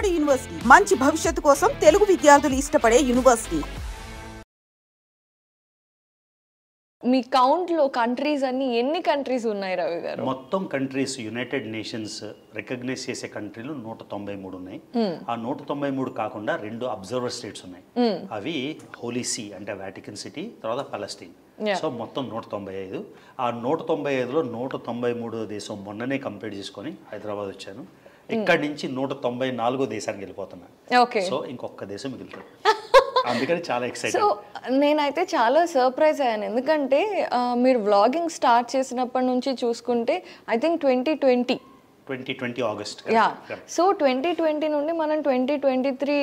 Vijayawada university మంచి భవిష్యత్తు కోసం తెలుగు విద్యార్థులు ఇష్టపడే యూనివర్సిటీ. మీ కౌంట్ లో కంట్రీస్ అన్ని ఎన్ని కంట్రీస్ ఉన్నాయి రవి గారు? మొత్తం కంట్రీస్ యునైటెడ్ నేషన్స్ రికగ్నైజ్ చేసే కంట్రీలు 193 ఉన్నాయి. ఆ 193 కాకుండా 2 అబ్జర్వర్ స్టేట్స్ ఉన్నాయి. అవి హోలీ సీ అంటే వాటికన్ సిటీ, తర్వాత పాలస్తీన్. సో మొత్తం 195. ఆ 195లో 193 దేశం మొన్ననే కంప్లీట్ చేసుకొని హైదరాబాద్ వచ్చాను. ఇక్కడి నుంచి 194 దేశానికి వెళ్ళిపోతున్నాను. సో ఇంకొక దేశం మిగులుతుంది. అందుకని చాలా ఎక్సైటెడ్. సో నేనైతే చాలా సర్ప్రైజ్ అయ్యాను, ఎందుకంటే మీరు వ్లాగింగ్ స్టార్ట్ చేసినప్పటి నుంచి చూసుకుంటే ఐ థింక్ 2020 ఆగస్ట్. సో 2020 నుండి మనం 2023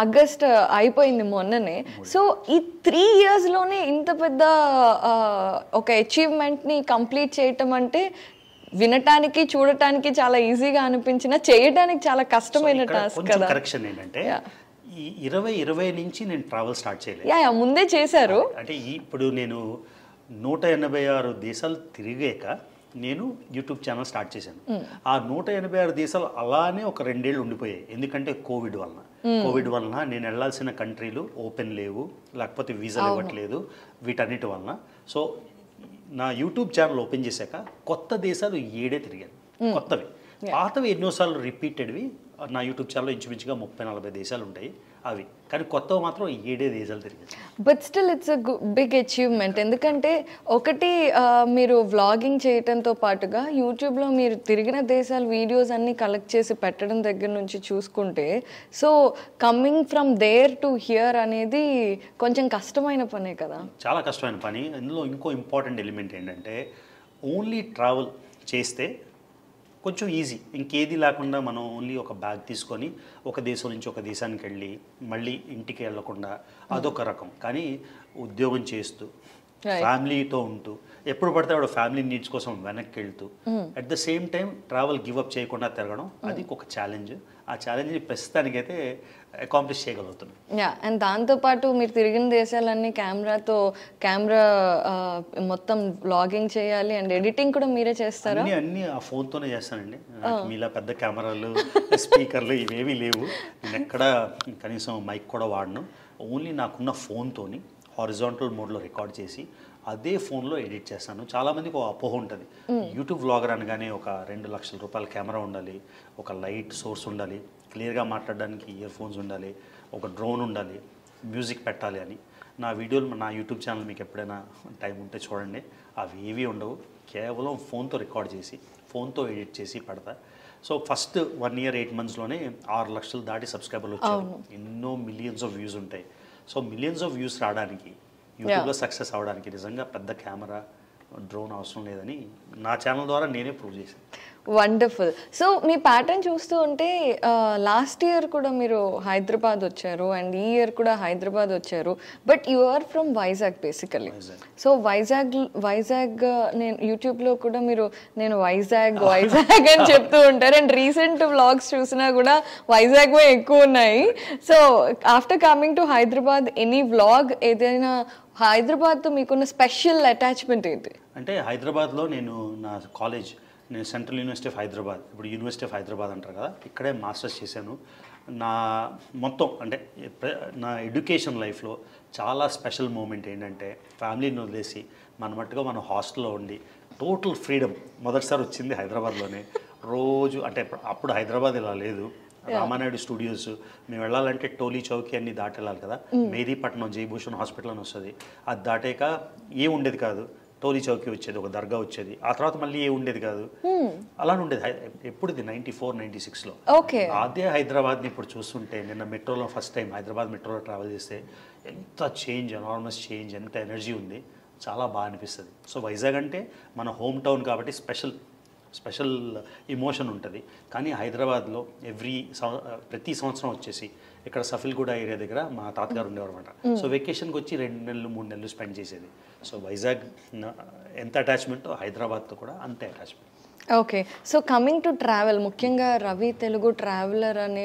ఆగస్ట్ అయిపోయింది మొన్ననే. సో ఈ 3 yearsలోనే ఇంత పెద్ద ఒక అచీవ్మెంట్ని కంప్లీట్ చేయటం అంటే వినటానికి చూడటానికి చాలా ఈజీగా అనిపించిన, చేయడానికి చాలా కష్టమైన టాస్క్ కదా. కరెక్షన్ ఏంటంటే ఈ 2020 నుంచి నేను ట్రావెల్ స్టార్ట్ చేయలేదు. ముందే చేశారు. అంటే ఇప్పుడు నేను 186 దేశాలు తిరిగాక నేను యూట్యూబ్ ఛానల్ స్టార్ట్ చేశాను. ఆ 186 దేశాలు అలానే ఒక 2 ఏళ్ళు ఉండిపోయాయి. ఎందుకంటే కోవిడ్ వలన నేను వెళ్ళాల్సిన కంట్రీలు ఓపెన్ లేవు, లేకపోతే వీసాలు ఇవ్వట్లేదు, వీటన్నిటి వలన. సో నా యూట్యూబ్ ఛానల్ ఓపెన్ చేశాక కొత్త దేశాలు 7 తిరిగాను, కొత్తవి. పాతవి ఎన్నోసార్లు రిపీటెడ్వి నా యూట్యూబ్ ఛానల్లో ఇంచుమించుగా 30-40 దేశాలు ఉంటాయి అవి, కానీ కొత్తవి మాత్రం 7 దేశాలు తిరిగాయి. But still it's a big achievement, ఎందుకంటే ఒకటి మీరు వ్లాగింగ్ చేయటంతో పాటుగా యూట్యూబ్లో మీరు తిరిగిన దేశాల వీడియోస్ అన్నీ కలెక్ట్ చేసి పెట్టడం దగ్గర నుంచి చూసుకుంటే, so coming from there to here అనేది కొంచెం కష్టమైన పనే కదా. చాలా కష్టమైన పని. ఇందులో ఇంకో ఇంపార్టెంట్ ఎలిమెంట్ ఏంటంటే ఓన్లీ ట్రావెల్ చేస్తే కొంచెం ఈజీ, ఇంకేది లేకుండా మనం ఓన్లీ ఒక బ్యాగ్ తీసుకొని ఒక దేశం నుంచి ఒక దేశానికి వెళ్ళి మళ్ళీ ఇంటికి వెళ్ళకుండా అదొక రకం. కానీ ఉద్యోగం చేస్తూ ఫ్యామిలీతో ఉంటూ ఎప్పుడు పడితే వాడు ఫ్యామిలీ నీడ్స్ కోసం వెనక్కి వెళ్తూ at the same time travel give up చేయకుండా తిరగడం, అది ఒక ఛాలెంజ్. ఆ ఛాలెంజ్ని ప్రస్తుతానికైతే అకాంప్లిష్ చేయగలుగుతున్నాం. అండ్ దాంతోపాటు మీరు తిరిగిన దేశాలన్నీ కెమెరా మొత్తం వ్లాగింగ్ చేయాలి అండ్ ఎడిటింగ్ కూడా మీరే చేస్తారా? అన్నీ ఆ ఫోన్తోనే చేస్తానండి. మీలా పెద్ద కెమెరాలు స్పీకర్లు ఇవేమీ లేవు. నేను ఎక్కడ కనీసం మైక్ కూడా వాడను. ఓన్లీ నాకున్న ఫోన్తోని హారిజాంటల్ మోడ్లో రికార్డ్ చేసి అదే ఫోన్లో ఎడిట్ చేస్తాను. చాలామందికి ఒక అపోహ ఉంటుంది, యూట్యూబ్ వ్లాగర్ అనగానే ఒక 2 లక్షల రూపాయల కెమెరా ఉండాలి, ఒక లైట్ సోర్స్ ఉండాలి, క్లియర్గా మాట్లాడడానికి ఇయర్ ఫోన్స్ ఉండాలి, ఒక డ్రోన్ ఉండాలి, మ్యూజిక్ పెట్టాలి అని. నా వీడియోలు నా యూట్యూబ్ ఛానల్ మీకు ఎప్పుడైనా టైం ఉంటే చూడండి, అవి ఏవి ఉండవు. కేవలం ఫోన్తో రికార్డ్ చేసి ఫోన్తో ఎడిట్ చేసి పెడతా. సో ఫస్ట్ 1 year 8 monthsలోనే 6 లక్షలు దాటి సబ్స్క్రైబర్లు వచ్చారు. ఎన్నో మిలియన్స్ ఆఫ్ వ్యూస్ ఉంటాయి. సో మిలియన్స్ ఆఫ్ వ్యూస్ రావడానికి, యూట్యూబ్లో సక్సెస్ అవ్వడానికి నిజంగా పెద్ద కెమెరా, డ్రోన్ అవసరం లేదని నా ఛానల్ ద్వారా నేనే ప్రూవ్ చేశాను. వండర్ఫుల్. సో మీ ప్యాటర్న్ చూస్తూ ఉంటే లాస్ట్ ఇయర్ కూడా మీరు హైదరాబాద్ వచ్చారు అండ్ ఈ ఇయర్ కూడా హైదరాబాద్ వచ్చారు, but you are from Vizag basically. So Vizag నేను యూట్యూబ్లో కూడా నేను వైజాగ్ అని చెప్తూ ఉంటారు అండ్ రీసెంట్ వ్లాగ్స్ చూసినా కూడా వైజాగ్ ఎక్కువ ఉన్నాయి. So after coming to Hyderabad, any vlog ఏదైనా హైదరాబాద్తో మీకున్న స్పెషల్ అటాచ్మెంట్ ఏంటి? అంటే హైదరాబాద్లో నా కాలేజ్, నేను సెంట్రల్ యూనివర్సిటీ ఆఫ్ హైదరాబాద్, ఇప్పుడు యూనివర్సిటీ ఆఫ్ హైదరాబాద్ అంటారు కదా, ఇక్కడే మాస్టర్స్ చేశాను. నా మొత్తం అంటే నా ఎడ్యుకేషన్ లైఫ్లో చాలా స్పెషల్ మూమెంట్ ఏంటంటే ఫ్యామిలీని వదిలేసి మన మట్టుగా మనం హాస్టల్లో ఉండి టోటల్ ఫ్రీడమ్ మొదటిసారి వచ్చింది హైదరాబాద్లోనే. రోజు అంటే అప్పుడు హైదరాబాద్ ఇలా లేదు, రామానాయుడు స్టూడియోస్, మేము వెళ్ళాలంటే టోలీ చౌకీ అన్ని దాటి వెళ్ళాలి కదా, మేదీపట్నం జయభూషణ్ హాస్పిటల్ అని వస్తుంది, అది దాటాక ఏ ఉండేది కాదు, టోలీ చౌకీ వచ్చేది, ఒక దర్గా వచ్చేది, ఆ తర్వాత మళ్ళీ ఏ ఉండేది కాదు, అలానే ఉండేది. ఎప్పుడుది 94-96లో. అదే హైదరాబాద్ని ఇప్పుడు చూస్తుంటే, నిన్న మెట్రోలో ఫస్ట్ టైం హైదరాబాద్ మెట్రోలో ట్రావెల్ చేస్తే ఎంత చేంజ్, ఎనార్మస్ చేంజ్, ఎంత ఎనర్జీ ఉంది, చాలా బాగా అనిపిస్తుంది. సో వైజాగ్ అంటే మన హోమ్ టౌన్ కాబట్టి స్పెషల్ ఎమోషన్ ఉంటుంది. కానీ హైదరాబాద్లో ప్రతి సంవత్సరం వచ్చేసి ఇక్కడ సఫిల్గూడ ఏరియా దగ్గర మా తాతగారు ఉండేవారు అనమాట. సో వెకేషన్కి వచ్చి 2 నెలలు 3 నెలలు స్పెండ్ చేసేది. సో వైజాగ్ ఎంత అటాచ్మెంటో హైదరాబాద్తో కూడా అంతే attachment. Okay. So coming to travel, ముఖ్యంగా రవి తెలుగు ట్రావెలర్ అనే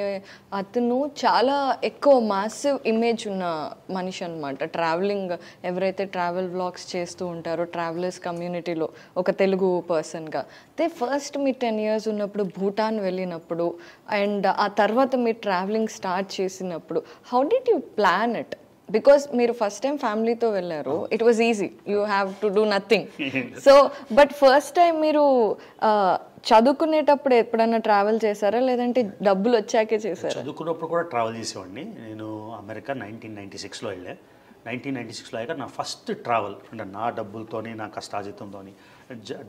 అతను చాలా ఎక్కువ మాసివ్ ఇమేజ్ ఉన్న మనిషి అనమాట. ట్రావెలింగ్ ఎవరైతే ట్రావెల్ వ్లాగ్స్ చేస్తూ ఉంటారో ట్రావెలర్స్ కమ్యూనిటీలో ఒక తెలుగు పర్సన్గా, అయితే ఫస్ట్ మీరు 10 years ఉన్నప్పుడు భూటాన్ వెళ్ళినప్పుడు అండ్ ఆ తర్వాత మీరు ట్రావెలింగ్ స్టార్ట్ చేసినప్పుడు how did you plan it? Because మీరు ఫస్ట్ టైం ఫ్యామిలీతో వెళ్ళారు, it was easy, you have to do nothing. So but first time మీరు చదువుకునేటప్పుడు ఎప్పుడైనా ట్రావెల్ చేశారా, లేదంటే డబ్బులు వచ్చాకే చేశారా? చదువుకున్నప్పుడు కూడా ట్రావెల్ చేసేవాడిని. నేను అమెరికా 1996లో వెళ్ళా. 1996లో అయ్యాక నా ఫస్ట్ ట్రావెల్ అంటే నా డబ్బులతోని, నా కష్టాజితంతో.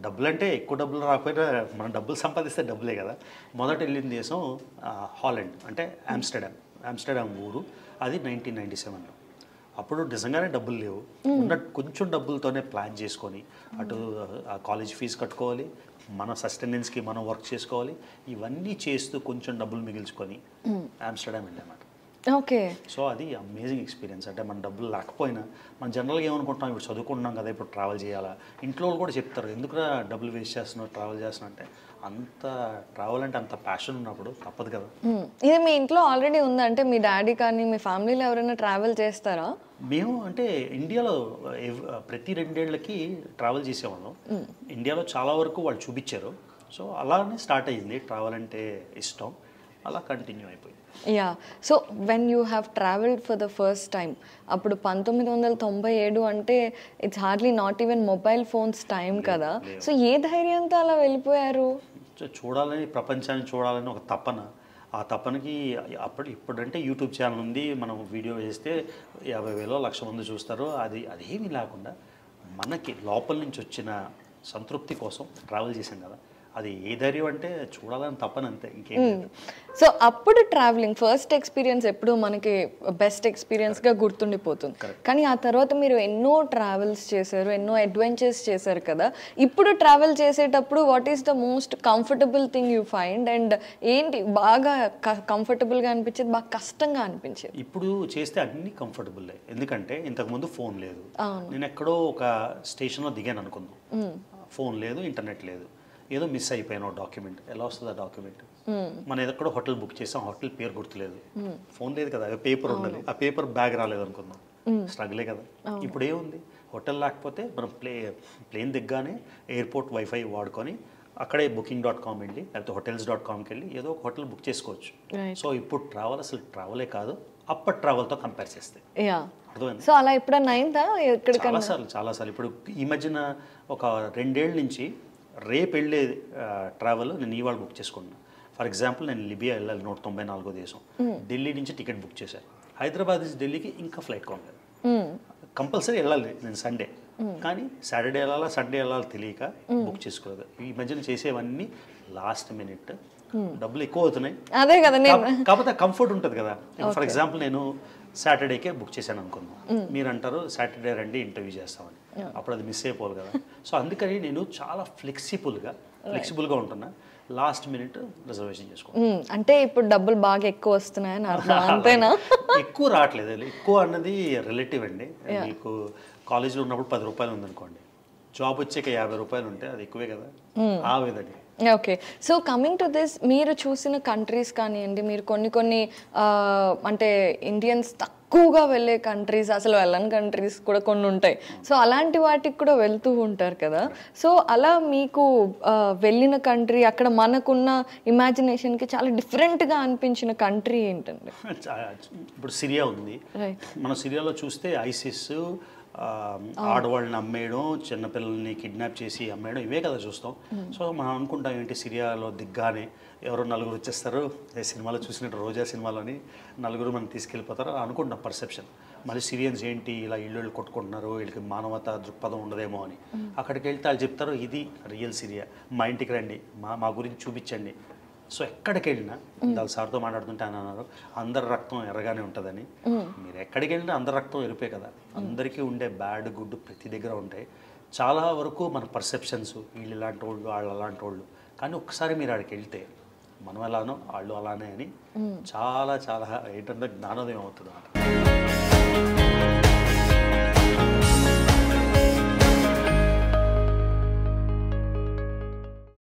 డబ్బులు అంటే ఎక్కువ డబ్బులు రాకపోయినా మనం డబ్బులు సంపాదిస్తే డబ్బులే కదా. మొదట వెళ్ళిన దేశం హాలండ్, అంటే ఆమ్స్టర్డామ్ ఊరు. అది 1997లో. అప్పుడు నిజంగానే డబ్బులు లేవు. ఉన్న కొంచెం డబ్బులతోనే ప్లాన్ చేసుకొని అటు ఆ కాలేజ్ ఫీజు కట్టుకోవాలి, మన సస్టెనెన్స్కి మనం వర్క్ చేసుకోవాలి, ఇవన్నీ చేస్తూ కొంచెం డబ్బులు మిగిల్చుకొని ఆమ్స్టర్డామ్ వెళ్ళామాట. ఓకే. సో అది అమేజింగ్ ఎక్స్పీరియన్స్. అంటే మన డబ్బులు లేకపోయినా మనం జనరల్గా ఏమనుకుంటాం, ఇప్పుడు చదువుకుంటున్నాం కదా, ఇప్పుడు ట్రావెల్ చేయాలా. ఇంట్లో వాళ్ళు కూడా చెప్తారు, ఎందుకురా డబ్బులు వేస్ట్ చేస్తున్నావు ట్రావెల్ చేస్తున్నావు అంటే. అంత ట్రావెల్ అంటే అంత ప్యాషన్ ఉన్నప్పుడు తప్పదు కదా. ఇది మీ ఇంట్లో ఆల్రెడీ ఉందా? అంటే మీ డాడీ కానీ మీ ఫ్యామిలీలో ఎవరైనా ట్రావెల్ చేస్తారా? మేము అంటే ఇండియాలో ప్రతి 2 ఏళ్ళకి ట్రావెల్ చేసేవాళ్ళం. ఇండియాలో చాలా వరకు వాళ్ళు చూపించారు. సో అలానే స్టార్ట్ అయ్యింది ట్రావెల్ అంటే ఇష్టం, అలా కంటిన్యూ అయిపోయింది. Yeah. So when you have travelled for the first time, అప్పుడు 1997 అంటే it's hardly not even mobile phones time కదా. సో ఏ ధైర్యంతో అలా వెళ్ళిపోయారు? చూడాలని, ప్రపంచాన్ని చూడాలని ఒక తపన. ఆ తపనకి ఇప్పుడంటే యూట్యూబ్ ఛానల్ ఉంది, మనం వీడియో వేస్తే 50,000 1,00,000 మంది చూస్తారు. అదేమీ లేకుండా మనకి లోపల నుంచి వచ్చిన సంతృప్తి కోసం ట్రావెల్ చేశాం కదా. అది ఏ ధైర్యం అంటే చూడాలని తప్పని, అంతే, ఇంకేం. సో అప్పుడు ట్రావెలింగ్ ఫస్ట్ ఎక్స్పీరియన్స్ ఎప్పుడు మనకి బెస్ట్ ఎక్స్పీరియన్స్గా గుర్తుండిపోతుంది. కానీ ఆ తర్వాత మీరు ఎన్నో ట్రావెల్స్ చేశారు, ఎన్నో అడ్వెంచర్స్ చేశారు కదా. ఇప్పుడు ట్రావెల్ చేసేటప్పుడు what is the most comfortable thing you find? And ఏంటి బాగా కంఫర్టబుల్గా అనిపించేది, బాగా కష్టంగా అనిపించేది? ఇప్పుడు చేస్తే అన్నీ కంఫర్టబుల్. ఎందుకంటే ఇంతకుముందు ఫోన్ లేదు. నేను ఎక్కడో ఒక స్టేషన్లో దిగాను అనుకుందాం, ఫోన్ లేదు, ఇంటర్నెట్ లేదు, ఏదో మిస్ అయిపోయాను డాక్యుమెంట్. ఎలా వస్తుంది ఆ డాక్యుమెంట్? మనం ఎక్కడో హోటల్ బుక్ చేసాం, హోటల్ పేరు గుర్తులేదు, ఫోన్ లేదు కదా, పేపర్ ఉండాలి, ఆ పేపర్ బ్యాగ్ రాలేదు అనుకుందాం, స్ట్రగులే కదా. ఇప్పుడు ఏముంది, హోటల్ లేకపోతే మనం ప్లేన్ దిగ్గానే ఎయిర్పోర్ట్ వైఫై వాడుకొని అక్కడే booking.com వెళ్ళి, లేకపోతే hotels.comకి వెళ్ళి ఏదో ఒక హోటల్ బుక్ చేసుకోవచ్చు. సో ఇప్పుడు ట్రావెల్ అసలు ట్రావెలే కాదు, అప్పటి ట్రావెల్తో కంపేర్ చేస్తే. సో అలా ఎప్పుడన్నా అయిందా? చాలాసార్లు. ఇప్పుడు ఈ మధ్యన ఒక 2 ఏళ్ళ నుంచి రేపు వెళ్ళే ట్రావెల్ నేను ఇవాళ బుక్ చేసుకున్నాను. ఫర్ ఎగ్జాంపుల్, నేను లిబియా వెళ్ళాలి, 194వ దేశం. ఢిల్లీ నుంచి టికెట్ బుక్ చేశాను. హైదరాబాద్ నుంచి ఢిల్లీకి ఇంకా ఫ్లైట్ కొనలేదు. కంపల్సరీ వెళ్ళాలి నేను సండే, కానీ సాటర్డే వెళ్ళాలా సండే వెళ్ళాలి తెలియక బుక్ చేసుకోలేదు. ఈ మధ్యన చేసేవన్నీ లాస్ట్ మినిట్, డబ్బులు ఎక్కువ అవుతున్నాయి. అదే కదా, కాకపోతే కంఫర్ట్ ఉంటుంది కదా. ఫర్ ఎగ్జాంపుల్, నేను సాటర్డేకే బుక్ చేశాను అనుకున్నాను, మీరు అంటారు సాటర్డే రండి ఇంటర్వ్యూ చేస్తామని, అప్పుడు అది మిస్ అయిపోవాలి కదా. సో అందుకని నేను చాలా ఫ్లెక్సిబుల్గా ఉంటున్నా, లాస్ట్ మినిట్ రిజర్వేషన్ చేసుకోండి. అంటే ఇప్పుడు డబ్బులు బాగా ఎక్కువ వస్తున్నాయని అర్థం, అంతేనా? ఎక్కువ రావట్లేదు. ఎక్కువ అన్నది రిలేటివ్ అండి. మీకు కాలేజీలో ఉన్నప్పుడు 10 రూపాయలు ఉందనుకోండి, జాబ్ వచ్చాక 50 రూపాయలు ఉంటే అది ఎక్కువే కదా, ఆ విధంగా. Okay. So coming to this, మీరు చూసిన కంట్రీస్ కానివ్వండి, మీరు కొన్ని అంటే ఇండియన్స్ తక్కువగా వెళ్ళే కంట్రీస్, అసలు వెళ్ళని కంట్రీస్ కూడా కొన్ని ఉంటాయి. సో అలాంటి వాటికి కూడా వెళ్తూ ఉంటారు కదా. సో అలా మీకు వెళ్ళిన కంట్రీ, అక్కడ మనకున్న ఇమాజినేషన్కి చాలా డిఫరెంట్గా అనిపించిన కంట్రీ ఏంటండి? ఇప్పుడు సిరియా ఉంది. మన సిరియాలో చూస్తే ఐసిస్, ఆడవాళ్ళని అమ్మేయడం, చిన్నపిల్లల్ని కిడ్నాప్ చేసి అమ్మేయడం, ఇవే కదా చూస్తాం. సో మనం అనుకుంటాం ఏంటి, సిరియాలో దిగ్గానే ఎవరో 4 వచ్చేస్తారు, సినిమాలో చూసినట్టు రోజా సినిమాలోని 4 మనం తీసుకెళ్ళిపోతారు అనుకుంటున్నాం పర్సెప్షన్. మళ్ళీ సిరియన్స్ ఏంటి ఇలా ఇళ్ళు కొట్టుకుంటున్నారు, వీళ్ళకి మానవత దృక్పథం ఉండదేమో అని. అక్కడికి వెళ్తే వాళ్ళు చెప్తారు, ఇది రియల్ సిరియా, మా ఇంటికి రండి, మా గురించి చూపించండి. సో ఎక్కడికి వెళ్ళినా, వాళ్ళ సార్తో మాట్లాడుతుంటే అని అన్నారు, అందరి రక్తం ఎర్రగానే ఉంటుందని. మీరు ఎక్కడికి వెళ్ళినా అందరి రక్తం ఎరిపే కదా. అందరికీ ఉండే బ్యాడ్ గుడ్ ప్రతి దగ్గర ఉంటాయి. చాలా వరకు మన పర్సెప్షన్స్, వీళ్ళు ఇలాంటి వాళ్ళు, వాళ్ళు అలాంటి వాళ్ళు. కానీ ఒక్కసారి మీరు అక్కడికి వెళ్తే మనం ఎలానో వాళ్ళు అలానే అని చాలా చాలా ఏంటంటే జ్ఞానోదయం అవుతుంది అన్నమాట.